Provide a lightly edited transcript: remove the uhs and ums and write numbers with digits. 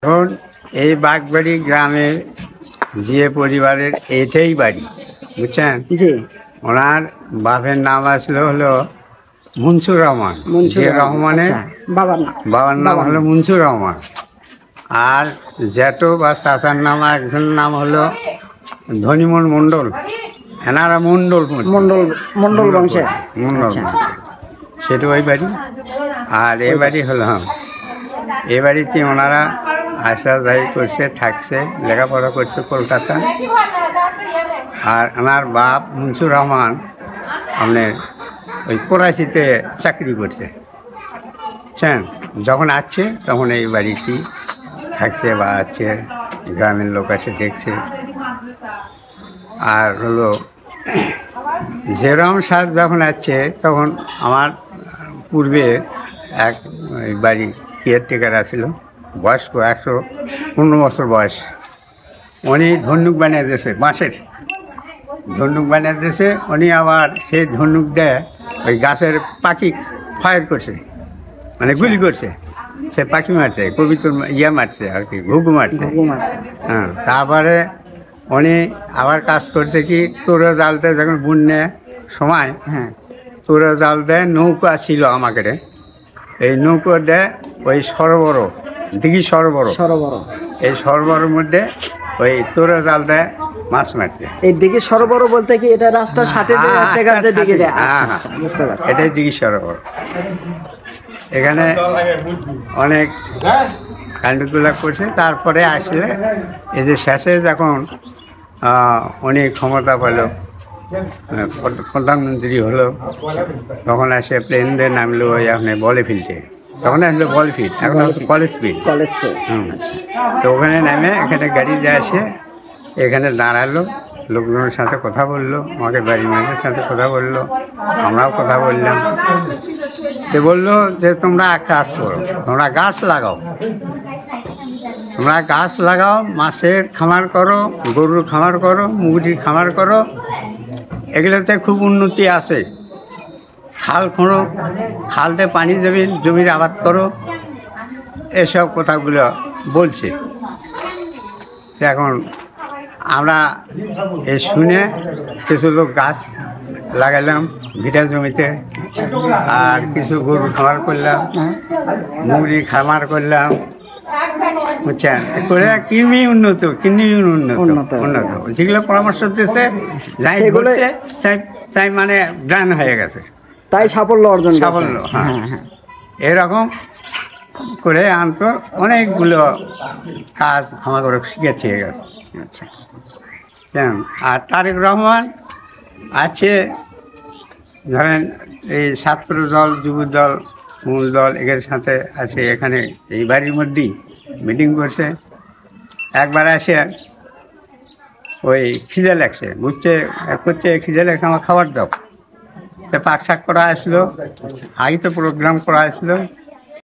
এখন এই বাগবাড়ি গ্রামের যে পরিবারের এটাই বাড়ি, বুঝছেন? জি। ওনার বাপের নাম আসলে হলো মুনসুর রহমান। যে রহমানের বাবার নাম হলো মুনসুর রহমান। আর জ্যাঠো বা চাচার নাম একজন নাম হলো ধনীমন মণ্ডল। এনারা মণ্ডল মণ্ডল বংশের মণ্ডল, সেটা ওই বাড়ি। আর এই বাড়ি হলো এ বাড়িতে ওনারা আসা যাই করছে, থাকছে, লেখাপড়া করছে কলকাতা। আর ওনার বাপ মুনসুর রহমান আপনার ওই করাচিতে চাকরি করছে, বুঝছেন? যখন আসছে তখন এই বাড়িতেই থাকছে বা আছে, গ্রামের লোক আসে দেখছে। আর হলো জেরম সাহেব যখন আসছে তখন আমার পূর্বে এক বাড়ি কেয়ারটেকার আছিল, বয়স্ক 115 বছর বয়স। উনি ধনুক বানিয়ে দিয়েছে, বাঁশের ধনুক বানিয়ে দিয়েছে। উনি আবার সেই ধনুক দেয় ওই গাছের পাখি ফায়ার করছে, মানে গুলি করছে। সে পাখি মারছে, কবিতর মারছে আর কি, ঘুঘু মারছে। হ্যাঁ, তারপরে উনি আবার কাজ করছে কি, তোরা জাল দেয় যখন বন্যা সময়, তোরা জাল দেয়, নৌকা ছিল আমাকে, এই নৌকো দেয় ওই সরোবর, দিঘি সরোবর, এই সরোবরের মধ্যে ওই তোরা জাল দেয় মাছ মারছে। এই দিঘি সরোবর বলতে কি এটা রাস্তার সাথে এটাই দিঘি সরোবর। এখানে অনেক কাণ্ডগুলা করছে। তারপরে আসলে এই যে শেষে যখন উনি ক্ষমতা পেল, প্রধানমন্ত্রী হলো, তখন আসে প্লেন দিয়ে নামলো ওই আপনার বলফিল্ডে। তখন আসলো বলফিল্ড, এখন হচ্ছে কলেজ ফিল্ড। তো ওখানে নামে এখানে গাড়ি দিয়ে আসে, এখানে দাঁড়ালো, লোকজনের সাথে কথা বললো, আমাকে বাড়ির মানুষের সাথে কথা বললো, আমরাও কথা বললাম। সে বললো যে তোমরা এক কাজ করো, তোমরা গাছ লাগাও, তোমরা গাছ লাগাও, মাছের খামার করো, গরুর খামার করো, মুরগির খামার করো, এগুলোতে খুব উন্নতি আছে। খাল খোঁড়ো, খালতে পানি দেবে, জমির আবাদ করো, এসব কথাগুলো বলছে। এখন আমরা এই শুনে কিছু লোক গাছ লাগাইলাম ভিটা জমিতে, আর কিছু গরুর খামার করলাম, মুরগির খামার করলাম, বুঝছেন? করে কিমি উন্নত যেগুলো পরামর্শ দিচ্ছে, যাই ঘটছে তাই মানে জ্ঞান হয়ে গেছে, তাই সাফল্য অর্জন, সাফল্য। হ্যাঁ, এরকম করে আন্তর অনেকগুলো কাজ আমাকে শিখেছে গেছে। আচ্ছা। আর তারেক রহমান আছে, ধরেন এই ছাত্র দল, যুব দল, মূল দল, এদের সাথে আছে এখানে এই বাড়ির মধ্যেই মিটিং করছে। একবার আসে ওই খিদে লাগছে, করছে খিদে লাগছে, আমার খাবার দাও। তো পাক শাক করা আসলো, আগে তো প্রোগ্রাম করা আসলো,